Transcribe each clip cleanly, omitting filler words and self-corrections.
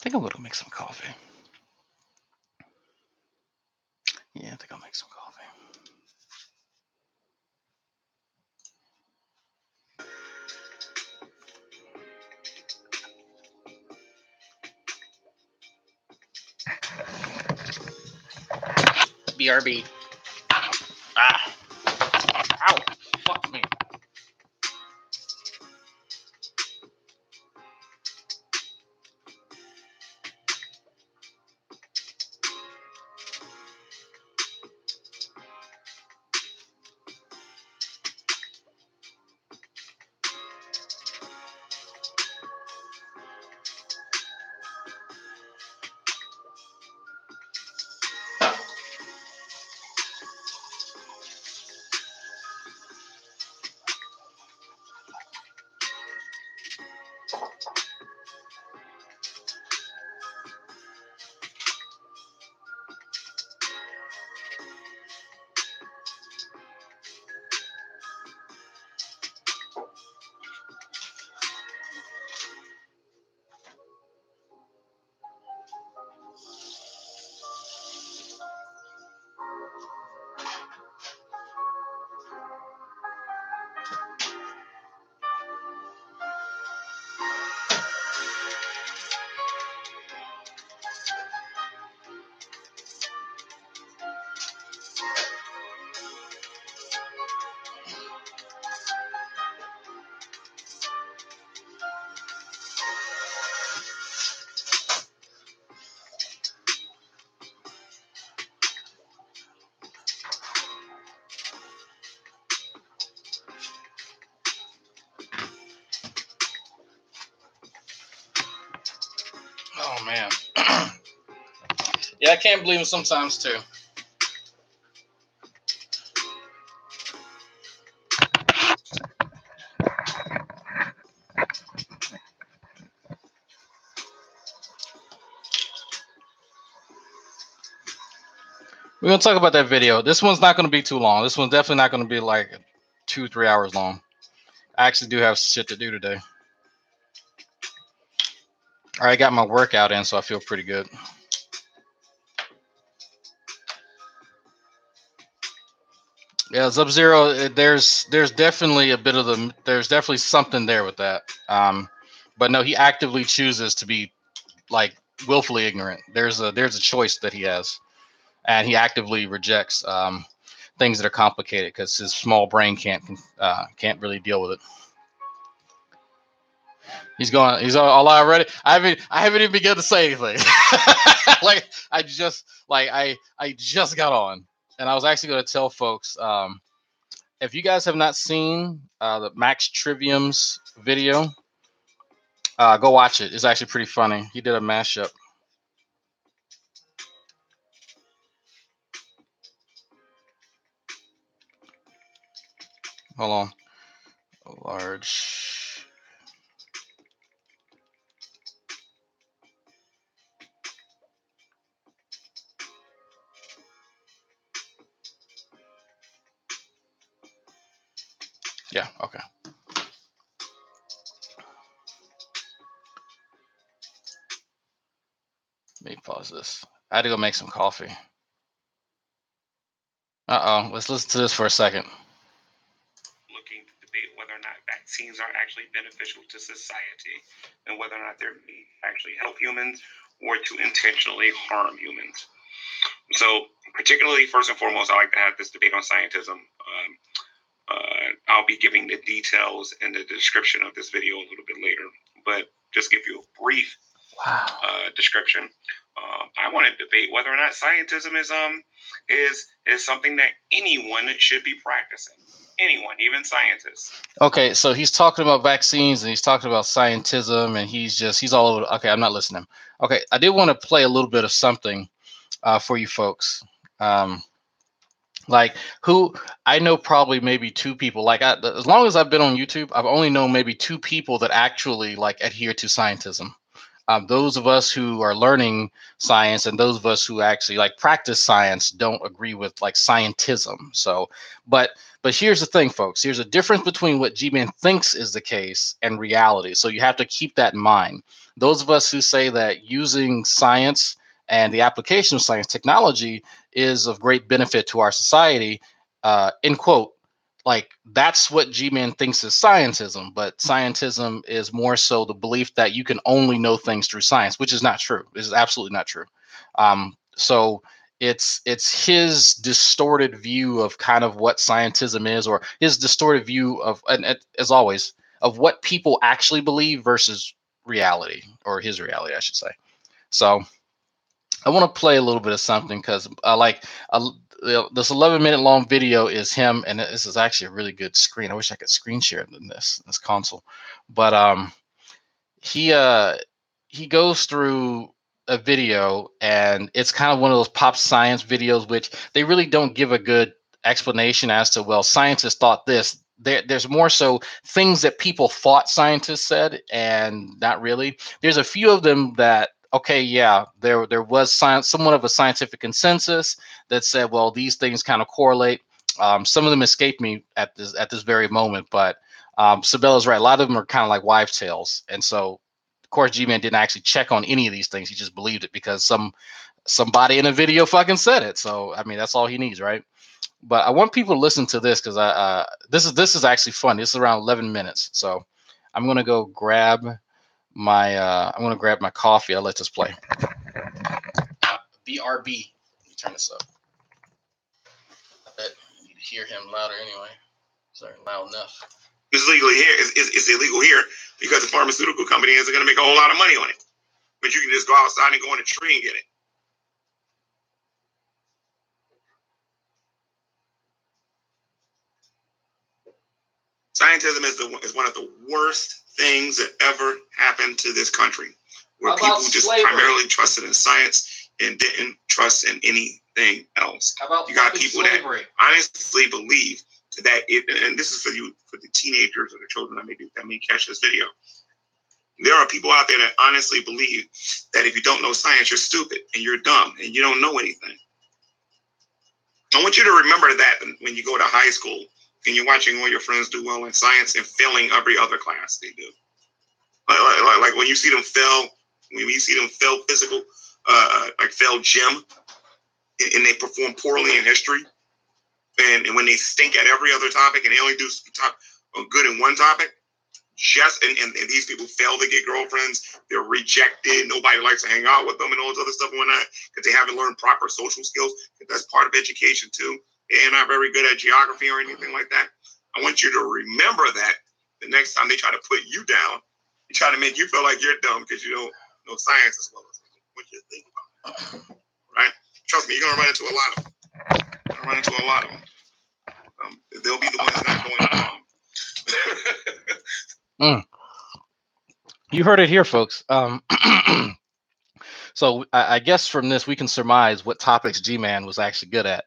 think I'm gonna make some coffee. Yeah, I think I'll make some coffee. BRB. Ah. Ow. Fuck me. Oh man. Yeah, I can't believe it sometimes too. We're gonna talk about that video. This one's not gonna be too long. This one's definitely not gonna be like 2-3 hours long. I actually do have shit to do today. All right, I got my workout in, so I feel pretty good. Yeah, Sub-Zero. There's definitely a bit of there's definitely something there with that. But no, he actively chooses to be like willfully ignorant. There's a choice that he has, and he actively rejects things that are complicated because his small brain can't really deal with it. He's going. He's all already. I haven't even begun to say anything. Like I just got on, and I was actually going to tell folks. If you guys have not seen the Max Trivium's video, go watch it. It's actually pretty funny. He did a mashup. Hold on. A large. Yeah, okay. Let me pause this. I had to go make some coffee. Uh-oh. Let's listen to this for a second. Looking to debate whether or not vaccines are actually beneficial to society and whether or not they're made to actually help humans or to intentionally harm humans. So, particularly, first and foremost, I like to have this debate on scientism. I'll be giving the details and the description of this video a little bit later, but just give you a brief description. I want to debate whether or not scientism is something that anyone should be practicing. Anyone, even scientists. Okay, so he's talking about vaccines and he's talking about scientism and he's all over. Okay, I'm not listening. Okay, I did want to play a little bit of something for you folks. Like who I know probably maybe two people. Like as long as I've been on YouTube, I've only known maybe two people that actually like adhere to scientism. Those of us who are learning science and those of us who actually like practice science don't agree with like scientism. So, but But here's the thing, folks. Here's a difference between what G-Man thinks is the case and reality. So you have to keep that in mind. Those of us who say that using science and the application of science technology is of great benefit to our society, end quote, like that's what G-Man thinks is scientism. But scientism is more so the belief that you can only know things through science, which is not true. This is absolutely not true. So it's his distorted view of kind of what scientism is, or his distorted view of, and as always, of what people actually believe versus reality, or his reality, I should say. So I want to play a little bit of something because this 11-minute long video is him, and this is actually a really good screen. I wish I could screen share in this console, but he goes through a video, and it's kind of one of those pop science videos, which they really don't give a good explanation as to, well, scientists thought this. There's more so things that people thought scientists said, and not really. There's a few of them that, okay, yeah, there was science, somewhat of a scientific consensus that said, well, these things kind of correlate. Some of them escape me at this very moment, but Sabella's right. A lot of them are kind of like wives' tales, and so of course G-Man didn't actually check on any of these things. He just believed it because somebody in a video fucking said it. So I mean, that's all he needs, right? But I want people to listen to this because this is actually fun. This is around 11 minutes, so I'm gonna go grab my coffee. I'll let this play. BRB. Let me turn this up. I bet you need to hear him louder anyway. Sorry, loud enough. It's illegal here. It's illegal here because the pharmaceutical company isn't going to make a whole lot of money on it. But you can just go outside and go in a tree and get it. Scientism is one of the worst things that ever happened to this country, where people just primarily trusted in science and didn't trust in anything else. You got people that honestly believe that and this is for the teenagers or the children that may catch this video. There are people out there that honestly believe that if you don't know science, you're stupid and you're dumb and you don't know anything. I want you to remember that when you go to high school and you're watching all your friends do well in science and failing every other class they do. Like when you see them fail, when you see them fail physical, like fail gym, and they perform poorly in history, and when they stink at every other topic and they only do good in one topic, and these people fail to get girlfriends, they're rejected, nobody likes to hang out with them and all this other stuff and whatnot, because they haven't learned proper social skills. That's part of education too. They're not very good at geography or anything like that. I want you to remember that the next time they try to put you down, they try to make you feel like you're dumb because you don't know science as well as what you think about it. Right? Trust me, you're gonna run into a lot of them. They'll be the ones not going wrong. You heard it here, folks. So I guess from this we can surmise what topics G-Man was actually good at.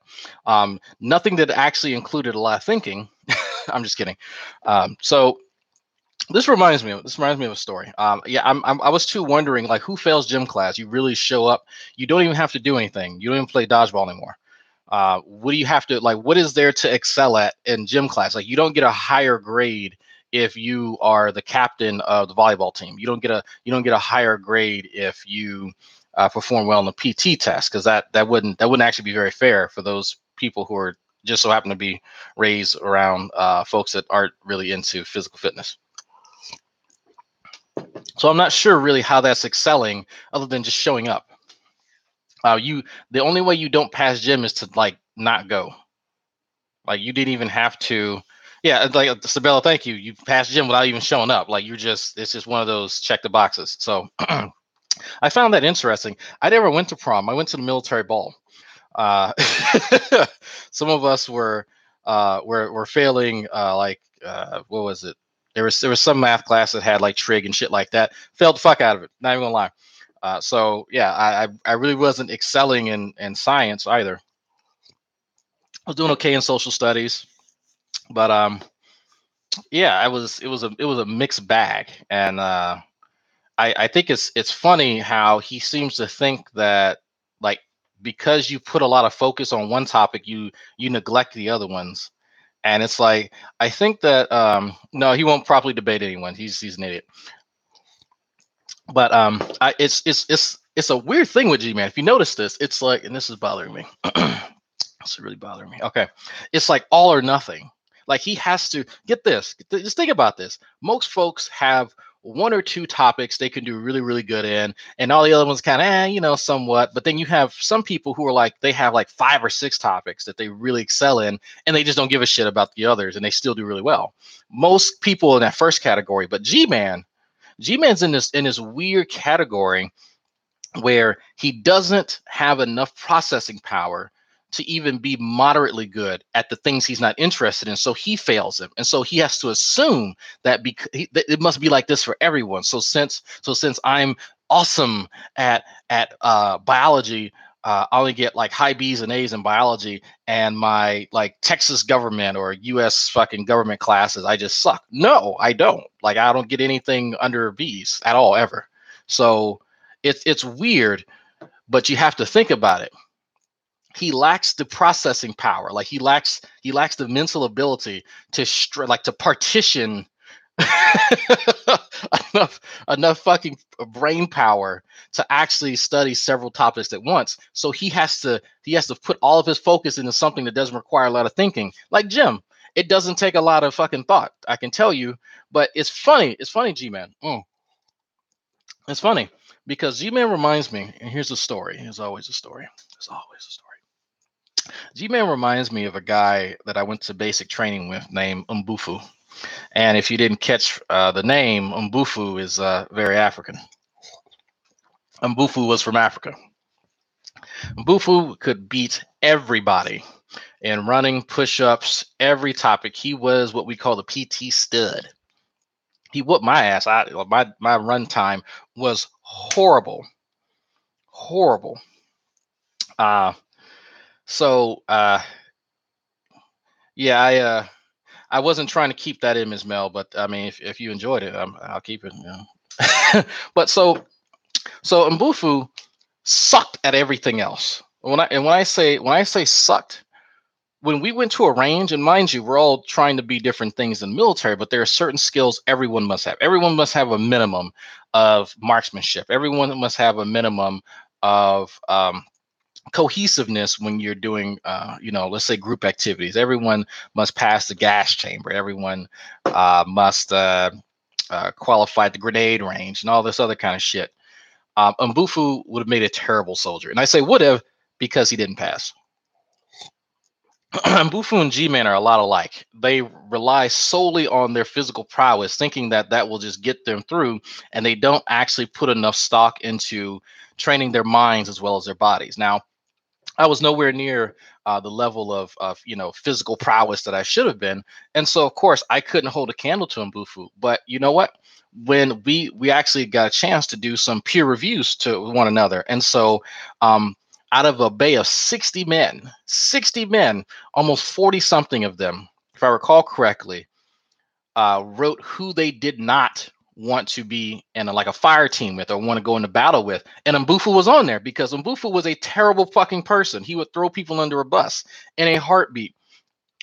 Nothing that actually included a lot of thinking. I'm just kidding. So this reminds me of a story. I was too wondering, like, who fails gym class? You really show up. You don't even have to do anything. You don't even play dodgeball anymore. What do you have to, like, what is there to excel at in gym class? Like, you don't get a higher grade if you are the captain of the volleyball team. You don't get a higher grade if you perform well in the PT test, because that wouldn't actually be very fair for those people who are just so happen to be raised around folks that aren't really into physical fitness. So I'm not sure really how that's excelling other than just showing up. The only way you don't pass gym is to, like, not go. Like, you didn't even have to. Yeah, like, Sabella, thank you. You passed gym without even showing up. Like, it's just one of those check the boxes. So I found that interesting. I never went to prom. I went to the military ball. Some of us were failing. What was it? There was some math class that had like trig and shit like that. Failed the fuck out of it. Not even gonna lie. So yeah, I really wasn't excelling in science either. I was doing okay in social studies, but yeah, it was a mixed bag, and I think it's funny how he seems to think that, like, because you put a lot of focus on one topic, you neglect the other ones. And it's like, I think that no, he won't properly debate anyone. He's an idiot. But it's a weird thing with G-Man. If you notice this, it's like, and this is bothering me. It's really bothering me. Okay, it's like all or nothing. Like he has to get this. Just think about this. Most folks have one or two topics they can do really, really good in, and all the other ones kind of, somewhat. But then you have some people who are like, they have like 5 or 6 topics that they really excel in, and they just don't give a shit about the others, and they still do really well. Most people in that first category, but G-Man's in this weird category where he doesn't have enough processing power to even be moderately good at the things he's not interested in. So he fails him. And so he has to assume that it must be like this for everyone. So since I'm awesome at biology, I only get like high B's and A's in biology, and my like Texas government or US fucking government classes, I just suck. No, I don't. Like I don't get anything under B's at all ever. So it's weird, but you have to think about it. He lacks the processing power. Like he lacks the mental ability to to partition enough fucking brain power to actually study several topics at once. So he has to put all of his focus into something that doesn't require a lot of thinking. Like Jim, it doesn't take a lot of fucking thought, I can tell you. But it's funny, G-Man. It's funny because G-Man reminds me, and here's a story. There's always a story. There's always a story. G-Man reminds me of a guy that I went to basic training with named Mbufu. And if you didn't catch the name, Mbufu is very African. Mbufu was from Africa. Mbufu could beat everybody in running, push-ups, every topic. He was what we call the PT stud. He whooped my ass. My run time was horrible. Yeah, I wasn't trying to keep that image, Mel, but I mean, if you enjoyed it, I'll keep it. But so Mbufu sucked at everything else. When I say sucked, when we went to a range, and mind you, we're all trying to be different things in the military, but there are certain skills everyone must have. Everyone must have a minimum of marksmanship. Everyone must have a minimum of cohesiveness when you're doing, let's say group activities. Everyone must pass the gas chamber. Everyone must qualify the grenade range and all this other kind of shit. Mbufu would have made a terrible soldier. And I say would have because he didn't pass. Mbufu and G-Man are a lot alike. They rely solely on their physical prowess, thinking that will just get them through, and they don't actually put enough stock into training their minds as well as their bodies. Now, I was nowhere near the level of physical prowess that I should have been, and so of course I couldn't hold a candle to Mbufu. But you know what? When we actually got a chance to do some peer reviews to one another, and so out of a bay of 60 men, almost 40 something of them, if I recall correctly, wrote who they did not want to be in a fire team with or want to go into battle with. And Mbufu was on there because Mbufu was a terrible fucking person. He would throw people under a bus in a heartbeat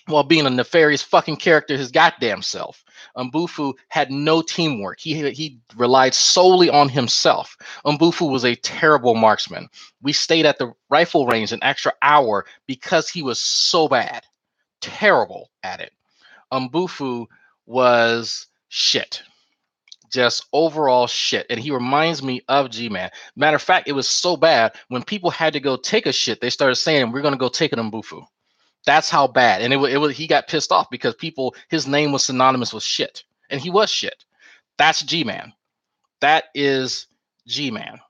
while being a nefarious fucking character his goddamn self. Mbufu had no teamwork. He relied solely on himself. Mbufu was a terrible marksman. We stayed at the rifle range an extra hour because he was so bad. Terrible at it. Mbufu was shit. Just overall shit. And he reminds me of G-Man. Matter of fact, it was so bad when people had to go take a shit, they started saying, we're going to go take an Mbufu. That's how bad. And he got pissed off because his name was synonymous with shit. And he was shit. That's G-Man. That is G-Man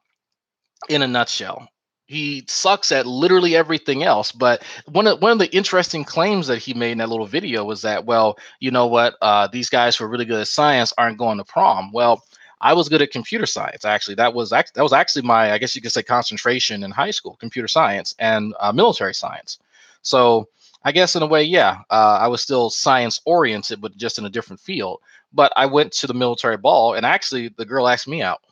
in a nutshell. He sucks at literally everything else. But one of the interesting claims that he made in that little video was that, well, you know what? These guys who are really good at science aren't going to prom. Well, I was good at computer science. Actually, that was actually my, I guess you could say, concentration in high school: computer science and military science. So I guess in a way, yeah, I was still science oriented, but just in a different field. But I went to the military ball, and actually, the girl asked me out.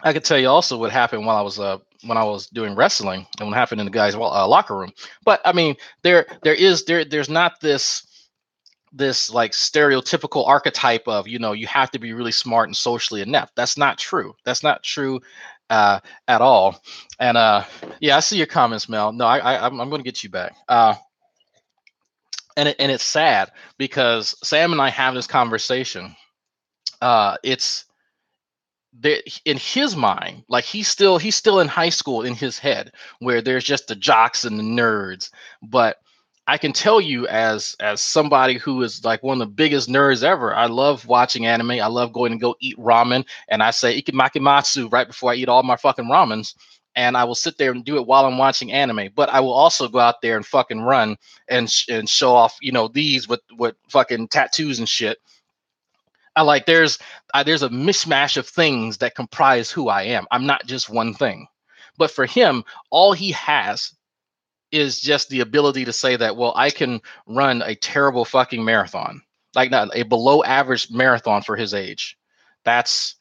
I could tell you also what happened while I was when I was doing wrestling and what happened in the guys' locker room. But I mean, there's not this like stereotypical archetype of, you know, you have to be really smart and socially inept. That's not true. That's not true at all. And yeah, I see your comments, Mel. No, I'm going to get you back. And it's sad because Sam and I have this conversation. It's there in his mind, like he's still in high school in his head, where there's just the jocks and the nerds. But I can tell you, as somebody who is like one of the biggest nerds ever, I love watching anime. I love going to go eat ramen, and I say ikimakimatsu right before I eat all my fucking ramens. And I will sit there and do it while I'm watching anime. But I will also go out there and fucking run and show off, you know, these with fucking tattoos and shit. I like there's a mishmash of things that comprise who I am. I'm not just one thing. But for him, all he has is just the ability to say that, well, I can run a terrible fucking marathon, like not a below average marathon for his age. That's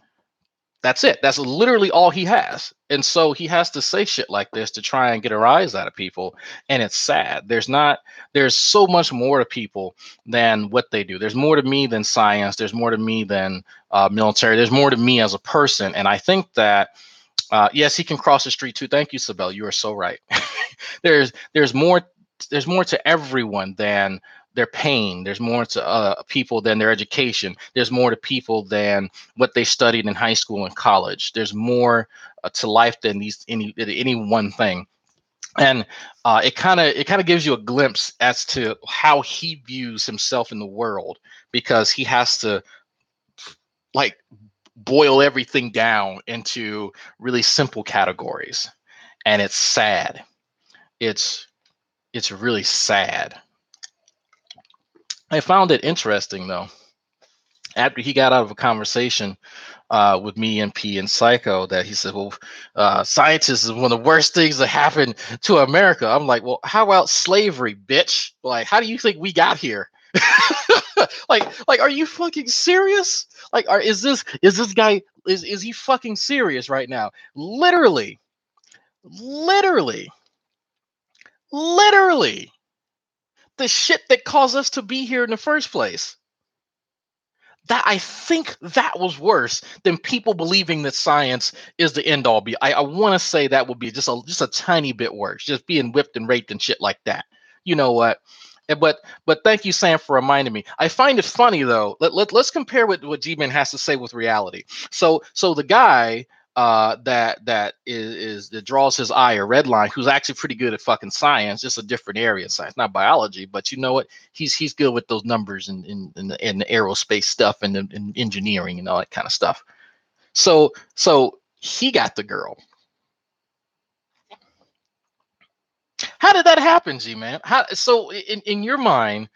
that's it. That's literally all he has. And so he has to say shit like this to try and get a rise out of people. And it's sad. There's so much more to people than what they do. There's more to me than science. There's more to me than military. There's more to me as a person. And I think that, yes, he can cross the street too. Thank you, Sibel. You are so right. there's more to everyone than their pain. There's more to people than their education. There's more to people than what they studied in high school and college. There's more to life than any one thing. And it kind of gives you a glimpse as to how he views himself in the world, because he has to like boil everything down into really simple categories. And it's sad. It's really sad. I found it interesting, though, after he got out of a conversation with me, MP, and Psycho, that he said, well, scientists is one of the worst things that happened to America. I'm like, well, how about slavery, bitch? Like, how do you think we got here? like, are you fucking serious? Like, is this guy, is he fucking serious right now? Literally, the shit that caused us to be here in the first place. That, I think that was worse than people believing that science is the end all be. I want to say that would be just a tiny bit worse, just being whipped and raped and shit like that. You know what? But thank you, Sam, for reminding me. I find it funny though. Let's compare what G-Man has to say with reality. So the guy that draws his eye, or Redline, who's actually pretty good at fucking science, just a different area of science, not biology, but you know what? He's good with those numbers and in the aerospace stuff and in engineering and all that kind of stuff. So he got the girl. How did that happen, G-Man? How, so in your mind,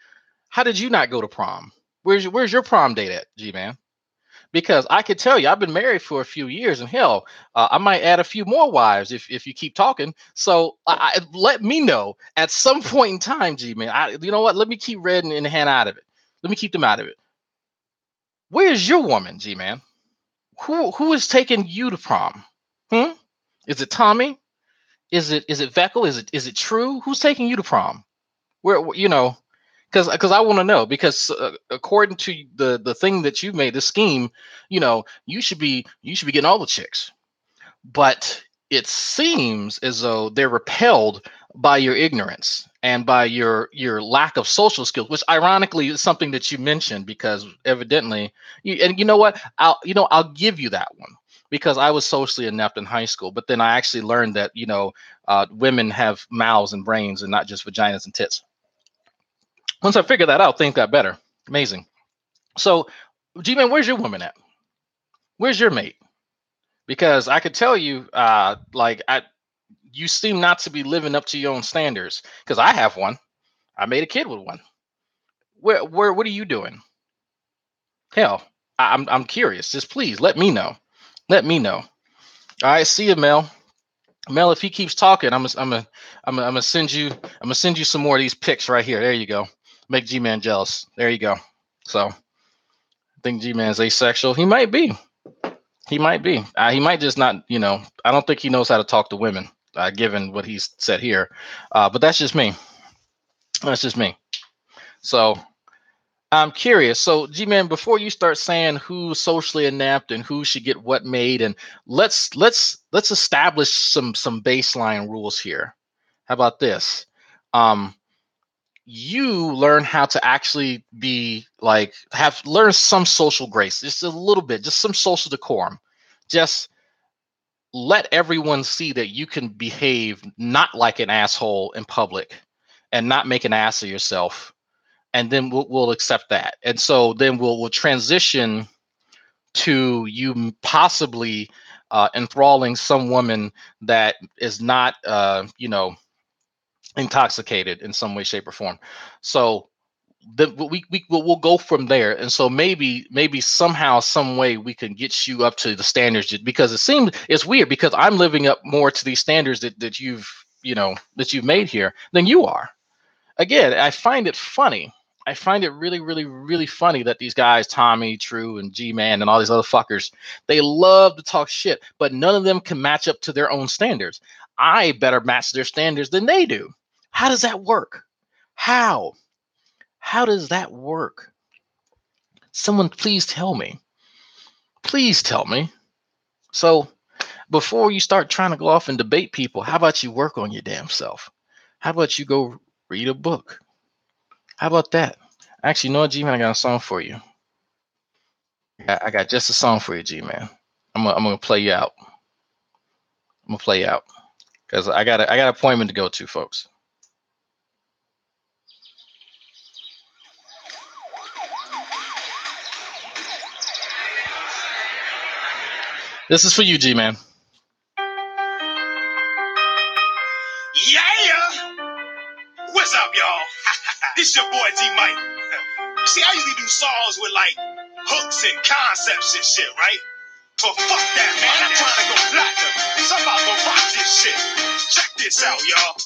how did you not go to prom? Where's your prom date at, G-Man? Because I could tell you, I've been married for a few years, and hell, I might add a few more wives if you keep talking. So let me know at some point in time, G-Man. You know what? Let me keep Red and Han out of it. Let me keep them out of it. Where's your woman, G-Man? Who is taking you to prom? Is it Tommy? Is it Veckel? Is it True? Who's taking you to prom? Where, you know? Because I want to know, because according to the thing that you've made, the scheme, you know, you should be getting all the chicks. But it seems as though they're repelled by your ignorance and by your lack of social skills, which ironically is something that you mentioned, because evidently and you know what, I'll give you that one, because I was socially inept in high school, but then I actually learned that, you know, women have mouths and brains and not just vaginas and tits. Once I figured that out, things got better. Amazing. So, G-Man, where's your woman at? Where's your mate? Because I could tell you, you seem not to be living up to your own standards. Because I have one. I made a kid with one. What are you doing? Hell, I'm curious. Just please let me know. Let me know. All right, see you, Mel. Mel, if he keeps talking, I'm gonna send you some more of these pics right here. There you go. Make G-Man jealous. There you go. So I think G-Man's asexual. He might be. He might be. He might just not. I don't think he knows how to talk to women, given what he's said here. But that's just me. That's just me. So I'm curious. So, G-Man, before you start saying who's socially inept and who should get what made, and let's establish some baseline rules here. How about this? You learn how to actually be like learn some social grace, just a little bit, just some social decorum. Just let everyone see that you can behave not like an asshole in public and not make an ass of yourself, and then we'll accept that. And so then we'll transition to you possibly enthralling some woman that is not intoxicated in some way, shape, or form. So then we'll go from there. And so maybe somehow, some way we can get you up to the standards, because it's weird because I'm living up more to these standards that you've made here than you are. Again, I find it funny. I find it really, really, really funny that these guys, Tommy, True, and G-Man, and all these other fuckers, they love to talk shit, but none of them can match up to their own standards. I better match their standards than they do. How does that work? How? How does that work? Someone please tell me. Please tell me. So before you start trying to go off and debate people, how about you work on your damn self? How about you go read a book? How about that? Actually, you know what, G-Man, I got a song for you. I got just a song for you, G-Man. I'm gonna play you out. I'm gonna play you out because I got an appointment to go to, folks. This is for you, G-Man. Yeah! What's up, y'all? This your boy D-Mike. See, I usually do songs with like hooks and concepts and shit, right? But fuck that, man. I'm trying to go platinum. So I'm about to rock this shit. Check this out, y'all.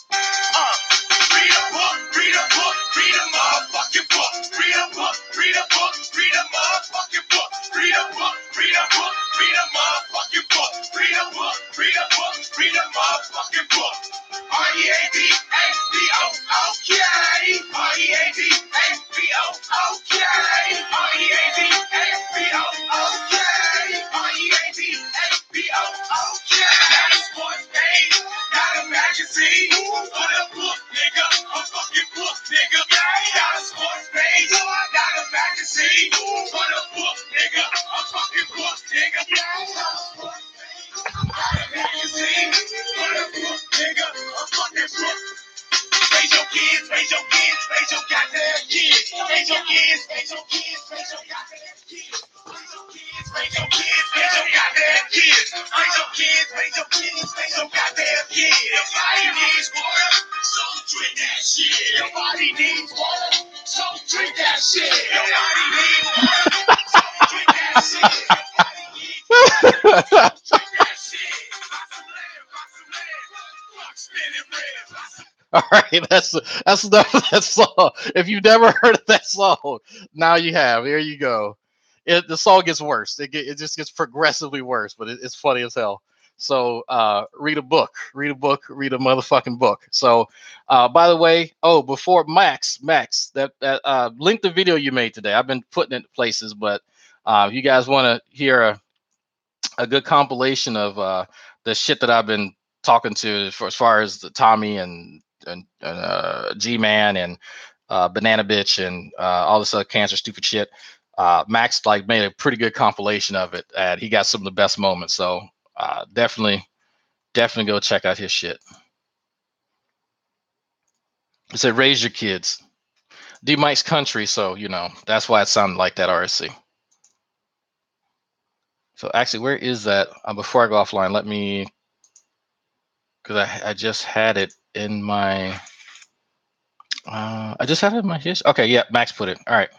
Read a book, read a book, read a motherfucking book. Read a book, read a book, read a motherfucking book. Read a book, read a book, read a motherfucking book. Read a book, read a book, read a motherfucking book. R-E-A-D-A-B-O-O-K. R-E-A-D-A-B-O-O-K. R-E-A-D-A-B-O-O-K. R-E-A-D-A-B-O-O-K. Got a sports page, got a magazine. For the book, nigga, a fucking book, nigga. Got a sports page, got a magazine. For the book, nigga, a fucking book, nigga. Got a sports page, got a magazine. For the book, nigga, a fucking book. Raise your kids, raise your kids, raise your goddamn kids. Raise your kids, raise your kids, raise your goddamn kids. Raise your kids, raise your kids, raise your goddamn kids. Raise your kids, raise your kids, raise your goddamn kids. Your body needs water, so drink that shit. Your body needs water, so drink that shit. Your body needs water, so drink that shit. Your body needs water, so drink that shit. Rock some land, rock some land. Rock spinning red. All right, that's enough of that song. If you've never heard of that song, now you have. Here you go. The song gets worse. It just gets progressively worse, but it's funny as hell. So read a book, read a book, read a motherfucking book. So by the way, before Max, that link the video you made today. I've been putting it places, but if you guys want to hear a good compilation of the shit that I've been talking to for as far as the Tommy and G-Man and Banana Bitch and all this other cancer stupid shit. Max like made a pretty good compilation of it, and he got some of the best moments. So definitely go check out his shit. It said raise your kids. D Mike's country, so that's why it sounded like that, RSC. So actually, where is that? Before I go offline, let me, because I just had it in my. I just had it in my history. Okay, yeah, Max put it. All right.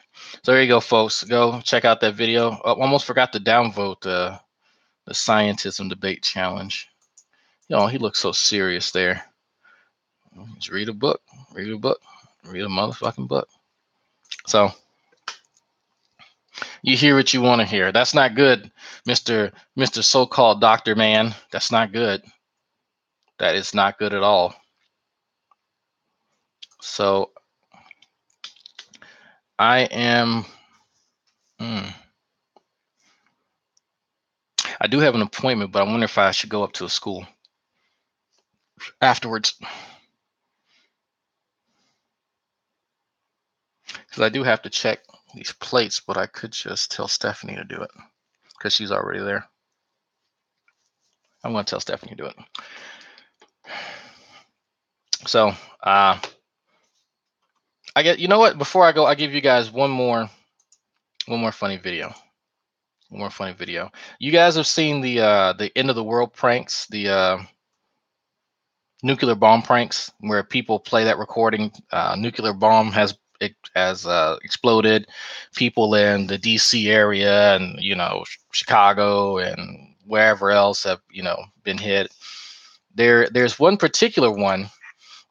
So there you go, folks. Go check out that video. Almost forgot to downvote the scientism debate challenge. He looks so serious there. Just read a book. Read a book. Read a motherfucking book. So You hear what you want to hear. That's not good, Mr. So-called doctor man. That's not good. That is not good at all. So I am. I do have an appointment, but I wonder if I should go up to a school afterwards. Because I do have to check these plates, but I could just tell Stephanie to do it because she's already there. I'm going to tell Stephanie to do it. So, I get. You know what? Before I go, I'll give you guys one more funny video. One more funny video. You guys have seen the end of the world pranks, the nuclear bomb pranks, where people play that recording. Nuclear bomb has exploded. People in the D.C. area and Chicago and wherever else have been hit. There's one particular one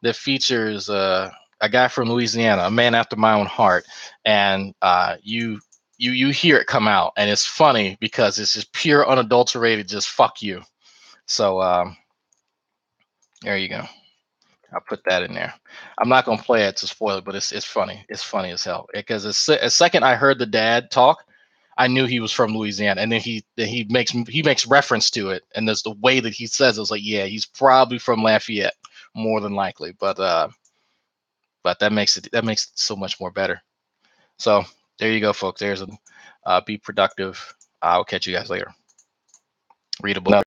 that features a guy from Louisiana, a man after my own heart, and you hear it come out, and it's funny because it's just pure unadulterated, just fuck you. So there you go. I'll put that in there. I'm not gonna play it to spoil it, but it's funny. It's funny as hell because a second I heard the dad talk, I knew he was from Louisiana, and then he makes reference to it, and there's the way that he says it was like, yeah, he's probably from Lafayette, more than likely, but that makes it so much more better. So there you go, folks. There's a be productive. I'll catch you guys later. Read a book.